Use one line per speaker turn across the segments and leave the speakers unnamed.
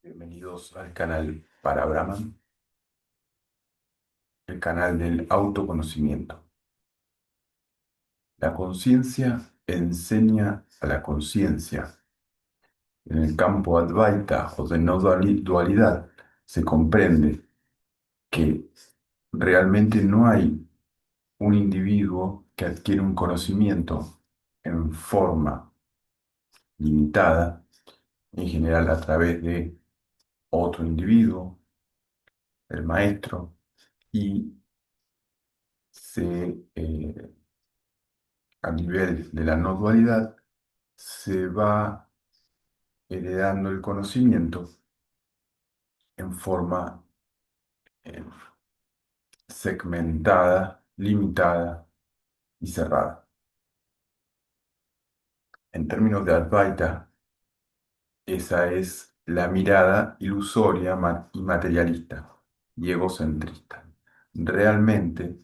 Bienvenidos al canal para Brahman, el canal del autoconocimiento. La conciencia enseña a la conciencia. En el campo Advaita o de no dualidad se comprende que realmente no hay un individuo que adquiere un conocimiento en forma limitada, en general a través de otro individuo, el maestro, y se a nivel de la no dualidad, se va heredando el conocimiento en forma eh, segmentada, limitada y cerrada. En términos de Advaita, esa es la mirada ilusoria y materialista y egocentrista. Realmente,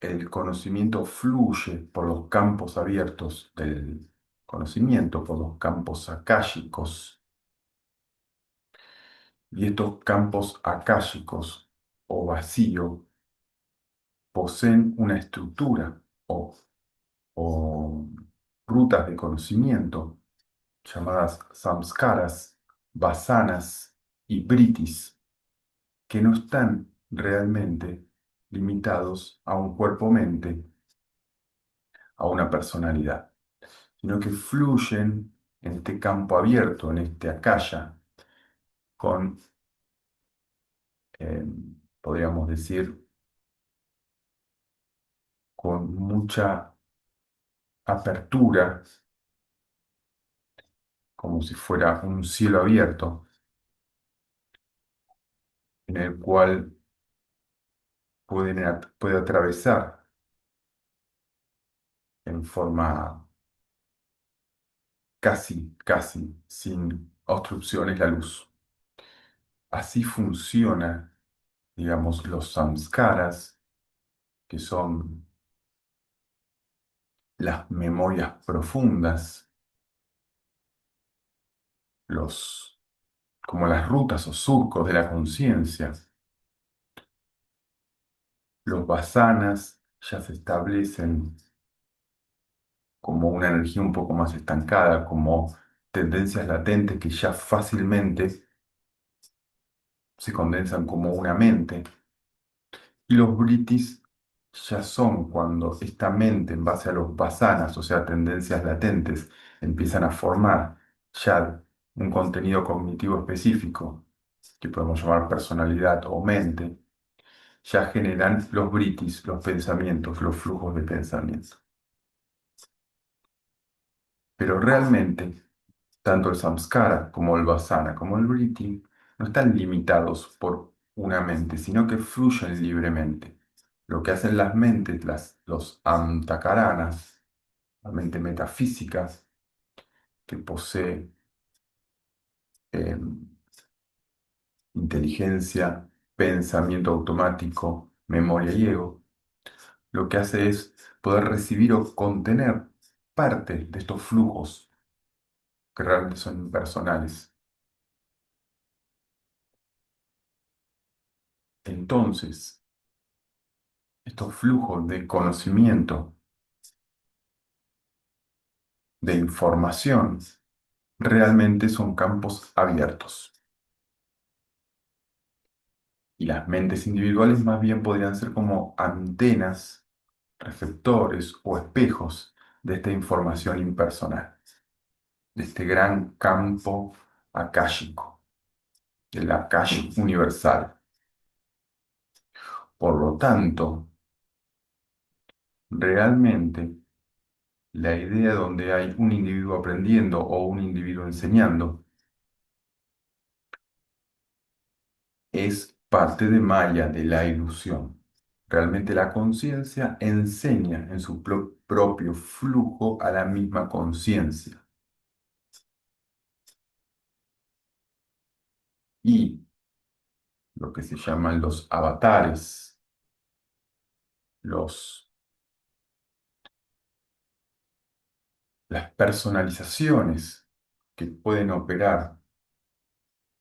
el conocimiento fluye por los campos abiertos del conocimiento, por los campos akáshicos. Y estos campos akáshicos o vacío poseen una estructura o rutas de conocimiento llamadas samskaras, vasanas y britis, que no están realmente limitados a un cuerpo-mente, a una personalidad, sino que fluyen en este campo abierto, en este akasha, con, eh, podríamos decir, con mucha apertura, como si fuera un cielo abierto, en el cual puede atravesar en forma casi sin obstrucciones la luz. Así funciona, digamos, los samskaras, que son las memorias profundas, los, como las rutas o surcos de la conciencia. Los vasanas ya se establecen como una energía un poco más estancada, como tendencias latentes que ya fácilmente se condensan como una mente. Y los britis ya son cuando esta mente, en base a los vasanas, o sea, tendencias latentes, empiezan a formar ya un contenido cognitivo específico, que podemos llamar personalidad o mente, ya generan los britis, los pensamientos, los flujos de pensamiento. Pero realmente, tanto el samskara como el vasana como el vritti no están limitados por una mente, sino que fluyen libremente. Lo que hacen las mentes, los antakaranas, la mente metafísica, que posee eh, inteligencia, pensamiento automático, memoria y ego, lo que hace es poder recibir o contener parte de estos flujos que realmente son impersonales. Entonces, estos flujos de conocimiento, de información, realmente son campos abiertos. Y las mentes individuales más bien podrían ser como antenas, receptores o espejos de esta información impersonal, de este gran campo akáshico, del akash universal. Por lo tanto, realmente la idea donde hay un individuo aprendiendo o un individuo enseñando es parte de Maya, de la ilusión. Realmente la conciencia enseña en su propio flujo a la misma conciencia. Y lo que se llaman los avatares, los, las personalizaciones que pueden operar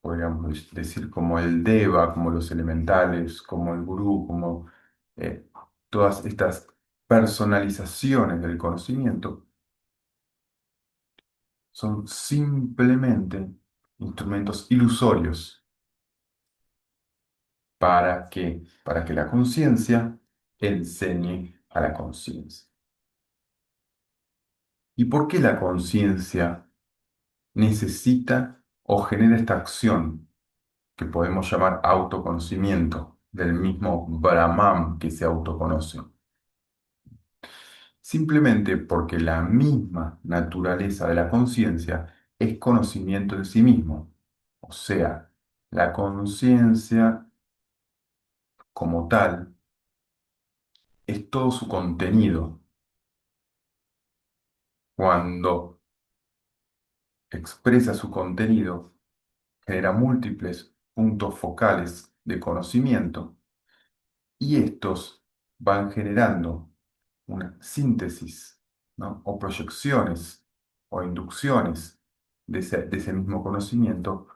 podríamos decir como el Deva, como los elementales, como el Gurú, como eh, todas estas personalizaciones del conocimiento, son simplemente instrumentos ilusorios para que la conciencia enseñe a la conciencia. ¿Y por qué la conciencia necesita o genera esta acción que podemos llamar autoconocimiento del mismo Brahman que se autoconoce? Simplemente porque la misma naturaleza de la conciencia es conocimiento en sí mismo. O sea, la conciencia como tal es todo su contenido. Cuando expresa su contenido, genera múltiples puntos focales de conocimiento y estos van generando una síntesis, ¿no? O proyecciones o inducciones de ese mismo conocimiento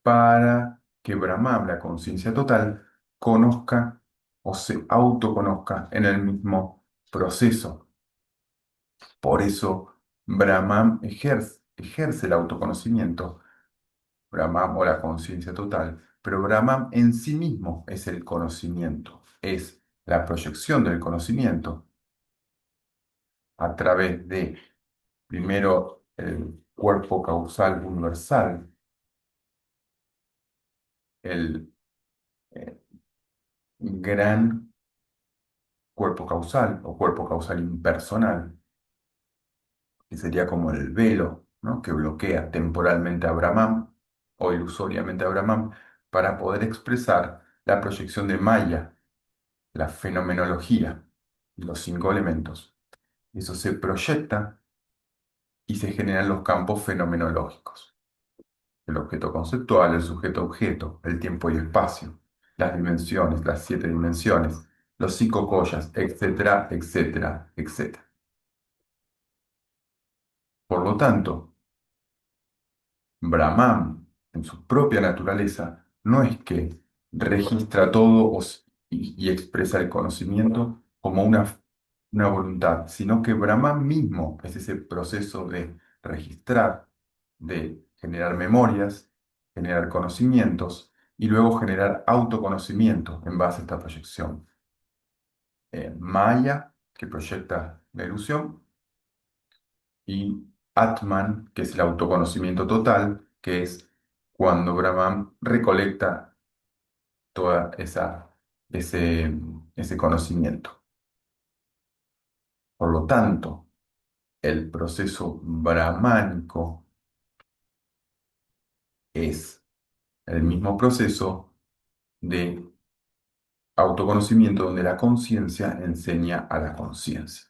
para que Brahman, la conciencia total, conozca o se autoconozca en el mismo proceso. Por eso Brahman ejerce el autoconocimiento, Brahman o la conciencia total, pero Brahman en sí mismo es el conocimiento, es la proyección del conocimiento a través de, primero, el cuerpo causal universal, el eh, gran cuerpo causal o cuerpo causal impersonal, que sería como el velo, ¿no? Que bloquea temporalmente a Brahman o ilusoriamente a Brahman para poder expresar la proyección de Maya, la fenomenología, los cinco elementos. Eso se proyecta y se generan los campos fenomenológicos: el objeto conceptual, el sujeto objeto, el tiempo y espacio, las dimensiones, las siete dimensiones, los cinco koyas, etcétera, etcétera, etcétera. Por lo tanto, Brahman, en su propia naturaleza, no es que registra todo y expresa el conocimiento como una voluntad, sino que Brahman mismo es ese proceso de registrar, de generar memorias, generar conocimientos y luego generar autoconocimiento en base a esta proyección. Maya, que proyecta la ilusión, y Atman, que es el autoconocimiento total, que es cuando Brahman recolecta toda ese, ese conocimiento. Por lo tanto, el proceso brahmánico es el mismo proceso de autoconocimiento donde la conciencia enseña a la conciencia.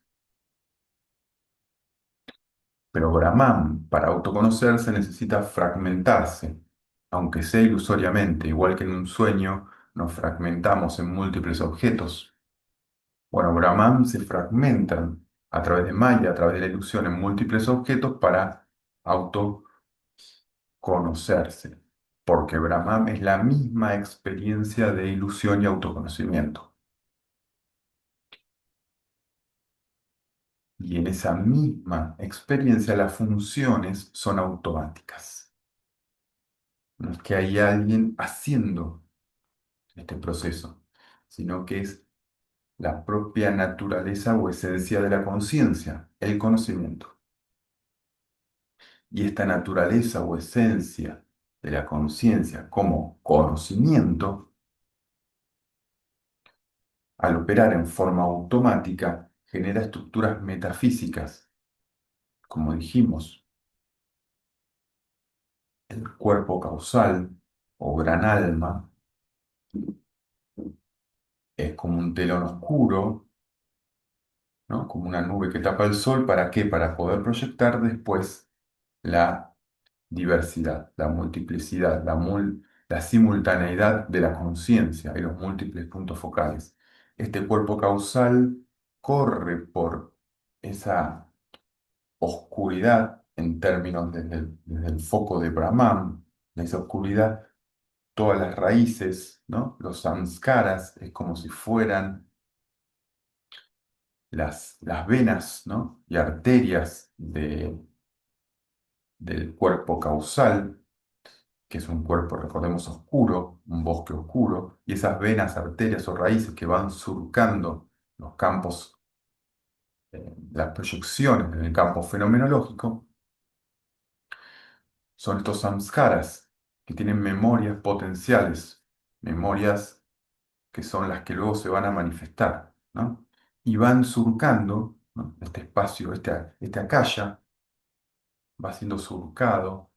Pero Brahman, para autoconocerse, necesita fragmentarse, aunque sea ilusoriamente, igual que en un sueño nos fragmentamos en múltiples objetos. Bueno, Brahman se fragmentan a través de Maya, a través de la ilusión en múltiples objetos para autoconocerse, porque Brahman es la misma experiencia de ilusión y autoconocimiento. Y en esa misma experiencia las funciones son automáticas. No es que hay alguien haciendo este proceso, sino que es la propia naturaleza o esencia de la conciencia, el conocimiento. Y esta naturaleza o esencia de la conciencia como conocimiento, al operar en forma automática, genera estructuras metafísicas, como dijimos, el cuerpo causal o gran alma es como un telón oscuro, ¿no? Como una nube que tapa el sol. ¿Para qué? Para poder proyectar después la diversidad, la multiplicidad, la simultaneidad de la conciencia y los múltiples puntos focales. Este cuerpo causal corre por esa oscuridad en términos desde el foco de Brahman, En esa oscuridad, todas las raíces, ¿no? Los samskaras, es como si fueran las venas, ¿no? Y arterias del cuerpo causal, que es un cuerpo, recordemos, oscuro, un bosque oscuro, y esas venas, arterias o raíces que van surcando los campos, las proyecciones en el campo fenomenológico, son estos samskaras que tienen memorias potenciales, memorias que son las que luego se van a manifestar, ¿no? Y van surcando, ¿no? Este espacio, este akasha, va siendo surcado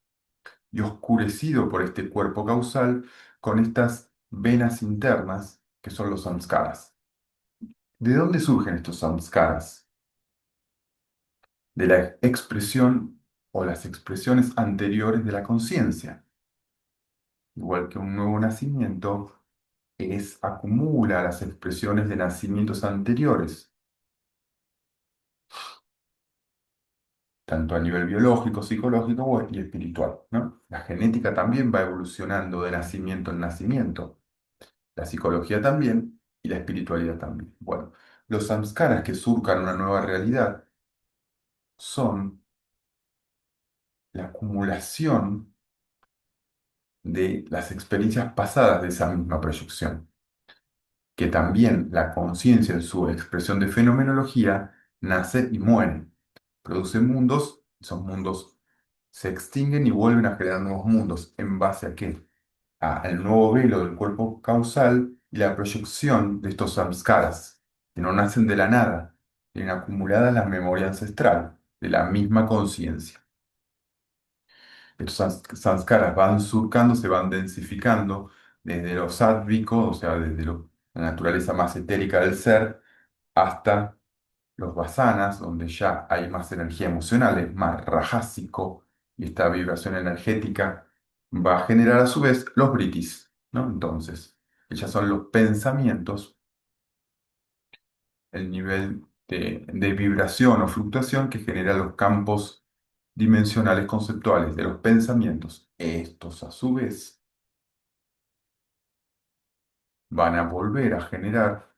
y oscurecido por este cuerpo causal con estas venas internas que son los samskaras. ¿De dónde surgen estos samskaras? De la expresión o las expresiones anteriores de la conciencia. Igual que un nuevo nacimiento acumula las expresiones de nacimientos anteriores, tanto a nivel biológico, psicológico y espiritual, ¿no? La genética también va evolucionando de nacimiento en nacimiento, la psicología también y la espiritualidad también. Bueno, los samskaras que surcan una nueva realidad son la acumulación de las experiencias pasadas de esa misma proyección, que también la conciencia en su expresión de fenomenología nace y muere, produce mundos, esos mundos se extinguen y vuelven a crear nuevos mundos. ¿En base a qué? Al nuevo velo del cuerpo causal y la proyección de estos samskaras, que no nacen de la nada, tienen acumulada la memoria ancestral de la misma conciencia. Estos sanskaras van surcando, se van densificando desde lo sádvico, o sea, desde la naturaleza más etérica del ser, hasta los vasanas, donde ya hay más energía emocional, es más rajásico, y esta vibración energética va a generar a su vez los britis, ¿no? Entonces, ellas son los pensamientos, el nivel de vibración o fluctuación que genera los campos dimensionales conceptuales de los pensamientos. Estos, a su vez, van a volver a generar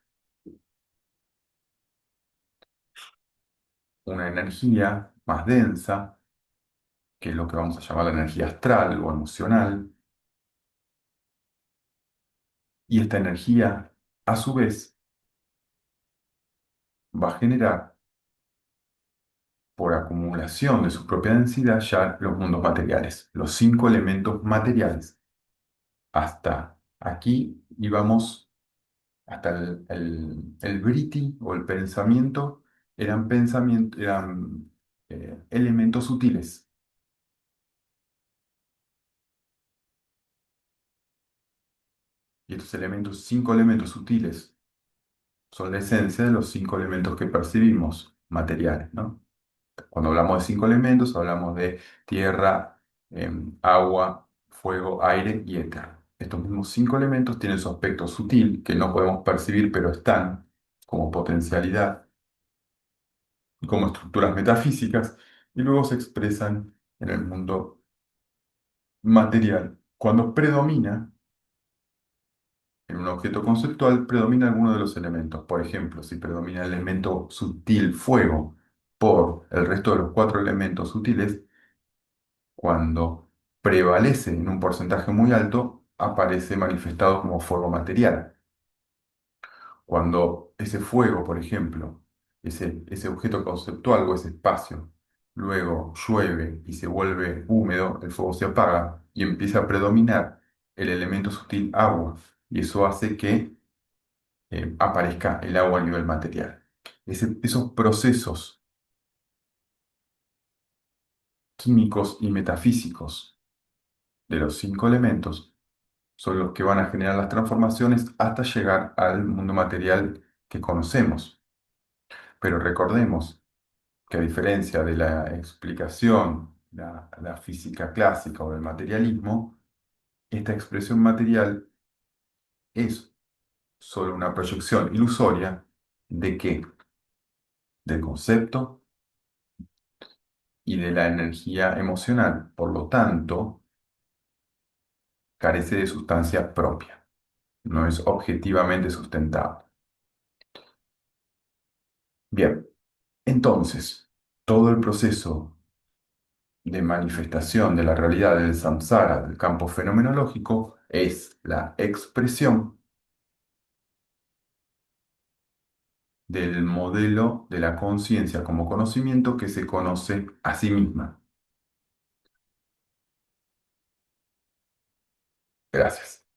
una energía más densa, que es lo que vamos a llamar la energía astral o emocional. Y esta energía, a su vez, va a generar, por acumulación de su propia densidad, ya los mundos materiales, los cinco elementos materiales. Hasta aquí íbamos, hasta el vritti o el pensamiento, eran elementos sutiles. Y estos elementos, cinco elementos sutiles, son la esencia de los cinco elementos que percibimos materiales, ¿no? Cuando hablamos de cinco elementos, hablamos de tierra, agua, fuego, aire y éter. Estos mismos cinco elementos tienen su aspecto sutil, que no podemos percibir, pero están como potencialidad y como estructuras metafísicas, y luego se expresan en el mundo material. Cuando predomina en un objeto conceptual, predomina alguno de los elementos. Por ejemplo, si predomina el elemento sutil fuego por el resto de los cuatro elementos sutiles, cuando prevalece en un porcentaje muy alto, aparece manifestado como fuego material. Cuando ese fuego, por ejemplo, ese objeto conceptual o ese espacio, luego llueve y se vuelve húmedo, el fuego se apaga y empieza a predominar el elemento sutil agua. Y eso hace que aparezca el agua a nivel material. Esos procesos químicos y metafísicos de los cinco elementos son los que van a generar las transformaciones hasta llegar al mundo material que conocemos. Pero recordemos que a diferencia de la explicación, la física clásica o del materialismo, esta expresión material es solo una proyección ilusoria de qué, del concepto y de la energía emocional. Por lo tanto, carece de sustancia propia, no es objetivamente sustentable. Bien, entonces, todo el proceso de manifestación de la realidad del samsara, del campo fenomenológico, es la expresión del modelo de la conciencia como conocimiento que se conoce a sí misma. Gracias.